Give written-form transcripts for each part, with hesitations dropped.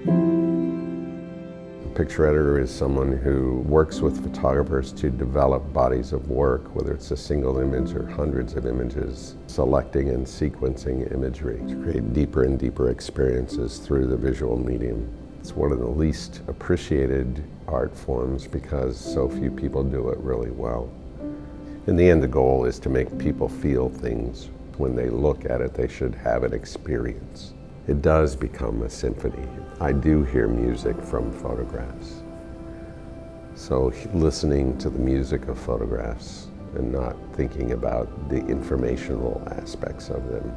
A picture editor is someone who works with photographers to develop bodies of work, whether it's a single image or hundreds of images, selecting and sequencing imagery to create deeper and deeper experiences through the visual medium. It's one of the least appreciated art forms because so few people do it really well. In the end, the goal is to make people feel things. When they look at it, they should have an experience. It does become a symphony. I do hear music from photographs. So listening to the music of photographs and not thinking about the informational aspects of them,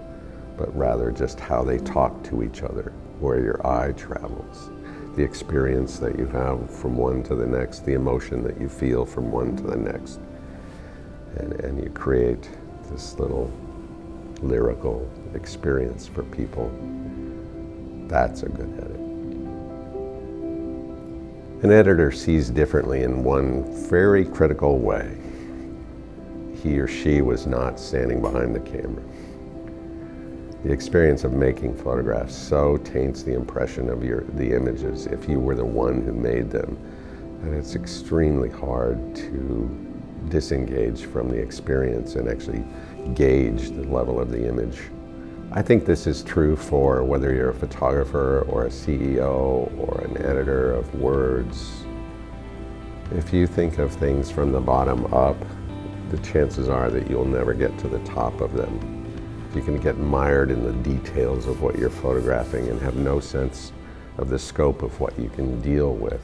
but rather just how they talk to each other, where your eye travels, the experience that you have from one to the next, the emotion that you feel from one to the next. And you create this little lyrical experience for people. That's a good edit. An editor sees differently in one very critical way. He or she was not standing behind the camera. The experience of making photographs so taints the impression of the images if you were the one who made them, that it's extremely hard to disengage from the experience and actually gauge the level of the image. I think this is true for whether you're a photographer or a CEO or an editor of words. If you think of things from the bottom up, the chances are that you'll never get to the top of them. You can get mired in the details of what you're photographing and have no sense of the scope of what you can deal with.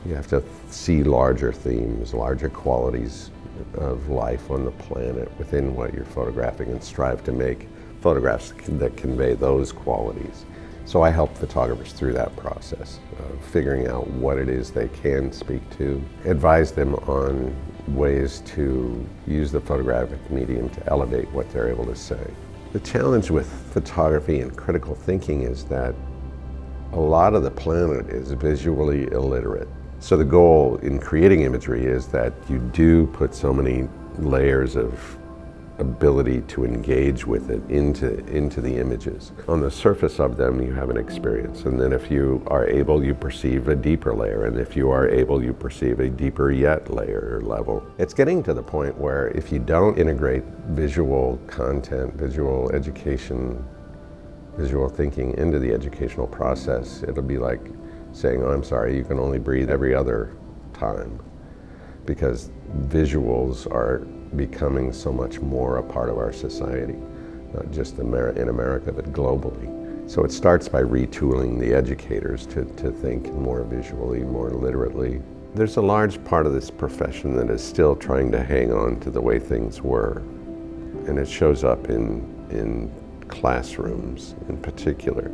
You have to see larger themes, larger qualities of life on the planet within what you're photographing and strive to make photographs that convey those qualities. So I help photographers through that process of figuring out what it is they can speak to, advise them on ways to use the photographic medium to elevate what they're able to say. The challenge with photography and critical thinking is that a lot of the planet is visually illiterate. So the goal in creating imagery is that you do put so many layers of ability to engage with it into the images. On the surface of them, you have an experience, and then if you are able, you perceive a deeper layer, and if you are able, you perceive a deeper yet layer or level. It's getting to the point where if you don't integrate visual content, visual education, visual thinking into the educational process, it'll be like saying, oh, I'm sorry, you can only breathe every other time, because visuals are becoming so much more a part of our society, not just in America, but globally. So it starts by retooling the educators to think more visually, more literately. There's a large part of this profession that is still trying to hang on to the way things were, and it shows up in classrooms in particular.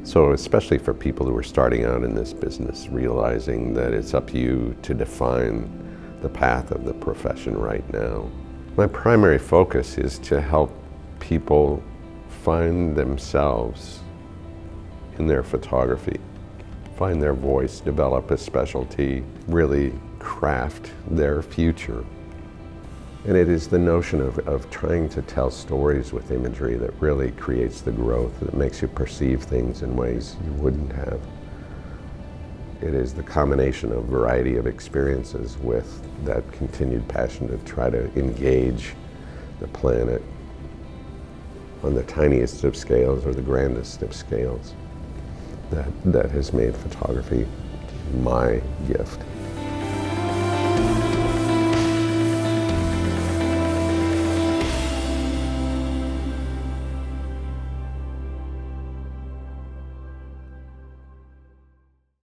So especially for people who are starting out in this business, realizing that it's up to you to define the path of the profession right now. My primary focus is to help people find themselves in their photography, find their voice, develop a specialty, really craft their future. And it is the notion of trying to tell stories with imagery that really creates the growth, that makes you perceive things in ways you wouldn't have. It is the combination of variety of experiences with that continued passion to try to engage the planet on the tiniest of scales or the grandest of scales that has made photography my gift.